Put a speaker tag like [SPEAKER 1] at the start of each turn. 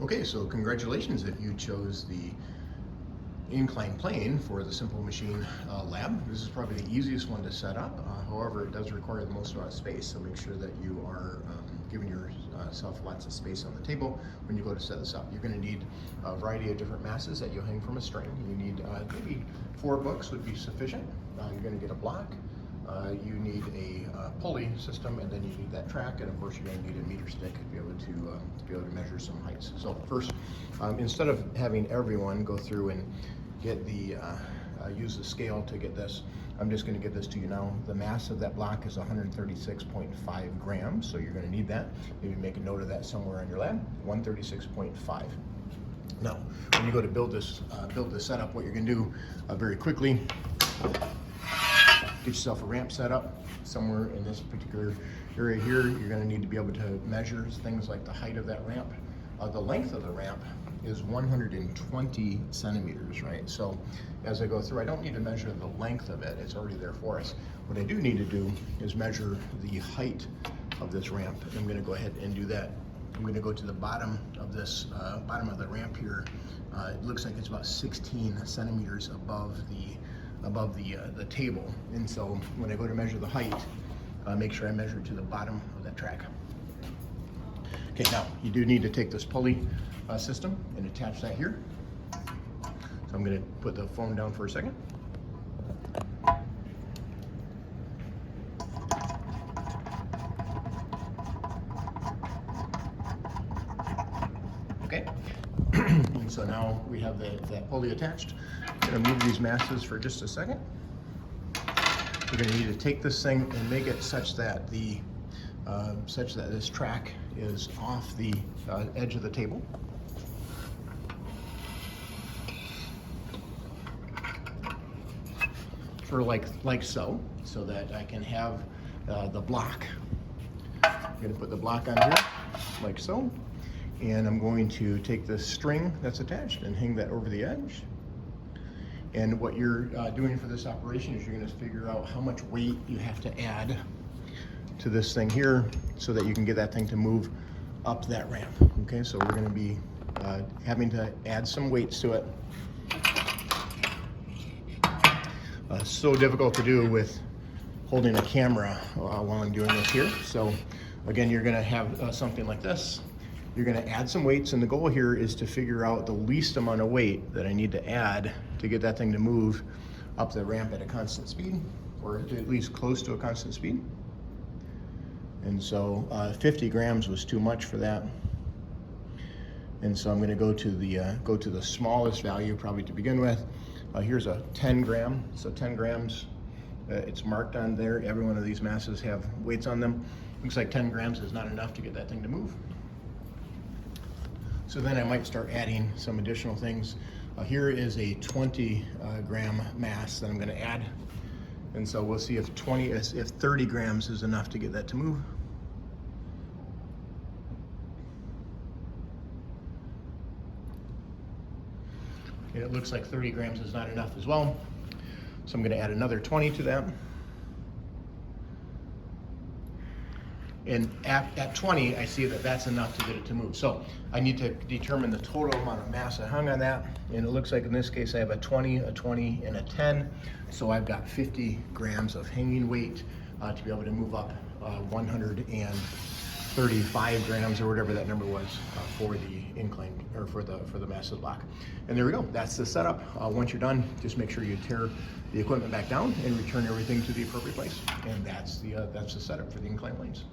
[SPEAKER 1] Okay, so congratulations if you chose the incline plane for the Simple Machine lab. This is probably the easiest one to set up. However, it does require the most amount of space, so make sure that you are giving yourself lots of space on the table when you go to set this up. You're going to need a variety of different masses that you hang from a string. You need maybe 4 books would be sufficient. You're going to get a block. You need a pulley system, and then you need that track, and of course you're going to need a meter stick to be able to measure some heights. So first, instead of having everyone go through and get the use the scale to get this, I'm just going to give this to you now. The mass of that block is 136.5 grams, so you're going to need that. Maybe make a note of that somewhere on your lab. 136.5. Now, when you go to build this setup, what you're going to do very quickly. Get yourself a ramp set up somewhere in this particular area here. You're going to need to be able to measure things like the height of that ramp. The length of the ramp is 120 centimeters, right? So as I go through, I don't need to measure the length of it. It's already there for us. What I do need to do is measure the height of this ramp. I'm going to go ahead and do that. I'm going to go to the bottom of this, bottom of the ramp here. It looks like it's about 16 centimeters above the table, and so when I go to measure the height, make sure I measure it to the bottom of that track. Okay, now you do need to take this pulley system and attach that here. So I'm going to put the phone down for a second. Okay, and so now we have that pulley attached. I'm going to move these masses for just a second. We're going to need to take this thing and make it such that this track is off the edge of the table. For like so that I can have the block. I'm going to put the block on here, like so. And I'm going to take this string that's attached and hang that over the edge. And what you're doing for this operation is you're going to figure out how much weight you have to add to this thing here so that you can get that thing to move up that ramp. Okay, so we're going to be having to add some weights to it. So difficult to do with holding a camera while I'm doing this here. So again, you're going to have something like this. You're going to add some weights, and the goal here is to figure out the least amount of weight that I need to add to get that thing to move up the ramp at a constant speed, or at least close to a constant speed. And so 50 grams was too much for that. And so I'm going to go to the smallest value probably to begin with. Here's a 10 gram. So 10 grams, it's marked on there. Every one of these masses have weights on them. Looks like 10 grams is not enough to get that thing to move. So then I might start adding some additional things. Here is a 20 gram mass that I'm going to add. And so we'll see if 30 grams is enough to get that to move. And it looks like 30 grams is not enough as well. So I'm going to add another 20 to that. And at 20, I see that that's enough to get it to move. So I need to determine the total amount of mass I hung on that. And it looks like in this case, I have a 20, and a 10. So I've got 50 grams of hanging weight to be able to move up 135 grams or whatever that number was for the incline, or for the massive block. And there we go. That's the setup. Once you're done, just make sure you tear the equipment back down and return everything to the appropriate place. And that's the setup for the incline planes.